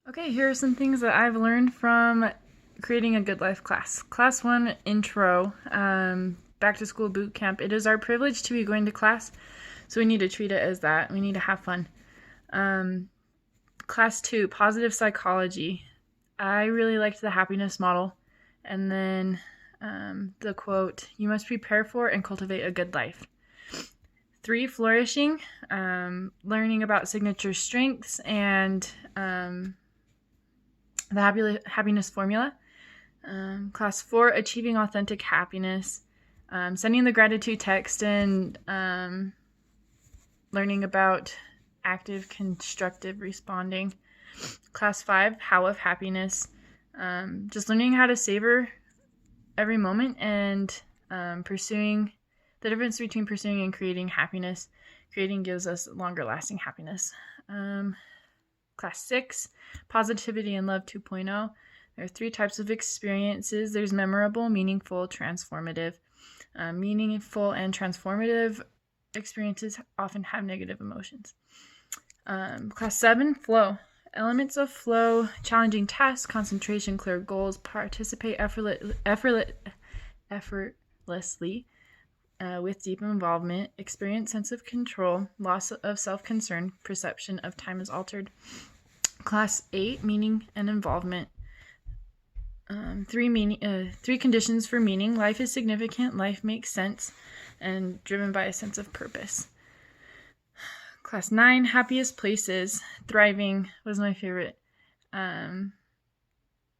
Okay, here are some things that I've learned from creating a good life class. Class 1 intro, back to school boot camp. It is our privilege to be going to class, so we need to treat it as that. We need to have fun. Class 2, positive psychology. I really liked the happiness model. And then the quote, you must prepare for and cultivate a good life. 3, flourishing, learning about signature strengths and the happiness formula. Class 4, achieving authentic happiness. Sending the gratitude text and learning about active constructive responding. Class 5, how of happiness. Just learning how to savor every moment and pursuing the difference between pursuing and creating happiness. Creating gives us longer lasting happiness. Class 6, Positivity and Love 2.0. There are 3 types of experiences. There's memorable, meaningful, transformative. Meaningful and transformative experiences often have negative emotions. Class 7, Flow. Elements of flow, challenging tasks, concentration, clear goals, participate effortlessly with deep involvement, experience sense of control, loss of self-concern, perception of time is altered. Class 8, meaning and involvement. 3 conditions for meaning. Life is significant, life makes sense, and driven by a sense of purpose. Class 9, happiest places. Thriving was my favorite.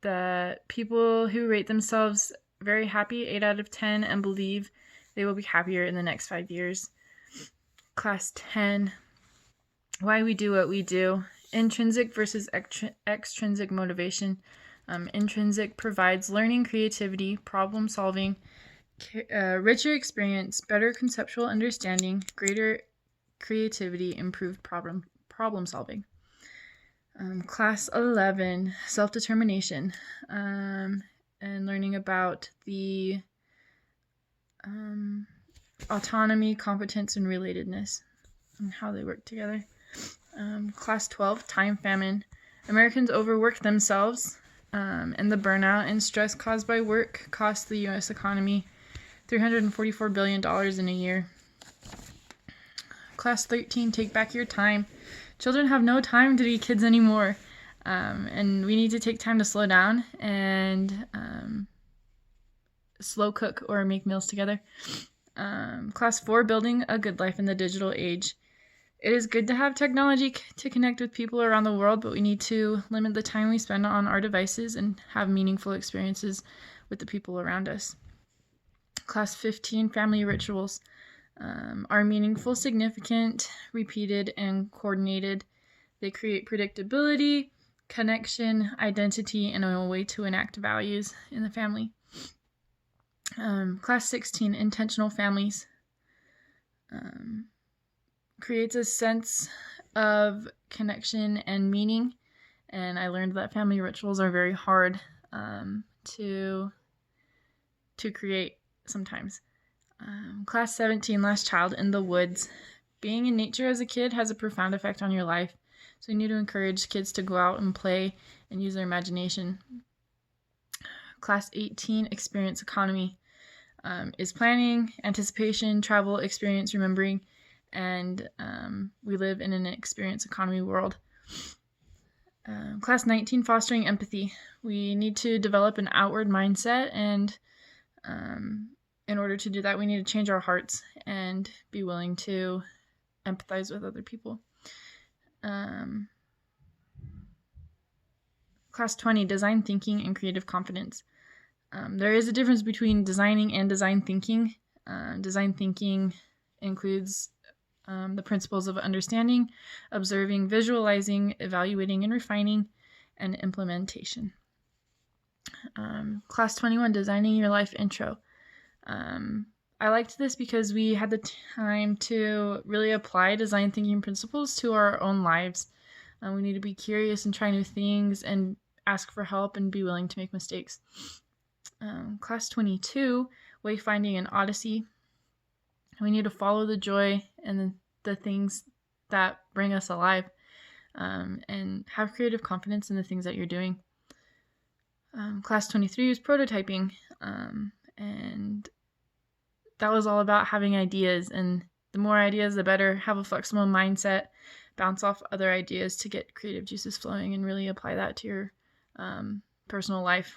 The people who rate themselves very happy, 8 out of 10, and believe they will be happier in the next 5 years. Class 10, why we do what we do. Intrinsic versus extrinsic motivation. Intrinsic provides learning, creativity, problem solving, richer experience, better conceptual understanding, greater creativity, improved problem solving. Class 11, self-determination, and learning about the autonomy, competence, and relatedness, and how they work together. Class 12, time famine. Americans overwork themselves, and the burnout and stress caused by work cost the U.S. economy $344 billion in a year. Class 13, take back your time. Children have no time to be kids anymore, and we need to take time to slow down and slow cook or make meals together. Class 4, building a good life in the digital age. It is good to have technology to connect with people around the world, but we need to limit the time we spend on our devices and have meaningful experiences with the people around us. Class 15, family rituals. Are meaningful, significant, repeated, and coordinated. They create predictability, connection, identity, and a way to enact values in the family. Class 16, intentional families. Creates a sense of connection and meaning, and I learned that family rituals are very hard to create sometimes. Class 17, last child, in the woods. Being in nature as a kid has a profound effect on your life, so you need to encourage kids to go out and play and use their imagination. Class 18, experience economy, is planning, anticipation, travel, experience, remembering, and we live in an experience economy world. Class 19, fostering empathy. We need to develop an outward mindset, and in order to do that, we need to change our hearts and be willing to empathize with other people. Class 20, design thinking and creative confidence. There is a difference between designing and design thinking. Design thinking includes the principles of understanding, observing, visualizing, evaluating, and refining, and implementation. Class 21, designing your life intro. I liked this because we had the time to really apply design thinking principles to our own lives. We need to be curious and try new things and ask for help and be willing to make mistakes. Class 22, wayfinding and odyssey. We need to follow the joy and the things that bring us alive. and have creative confidence in the things that you're doing. Class 23 was prototyping, and that was all about having ideas, and the more ideas, the better. Have a flexible mindset, bounce off other ideas to get creative juices flowing and really apply that to your personal life.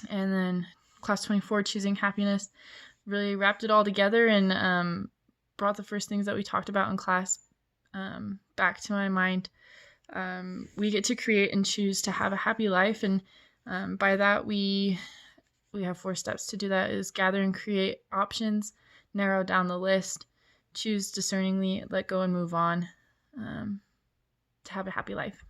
And then class 24, choosing happiness, really wrapped it all together and brought the first things that we talked about in class back to my mind. We get to create and choose to have a happy life, and by that we have 4 steps to do that: is gather and create options, narrow down the list, choose discerningly, let go and move on, to have a happy life.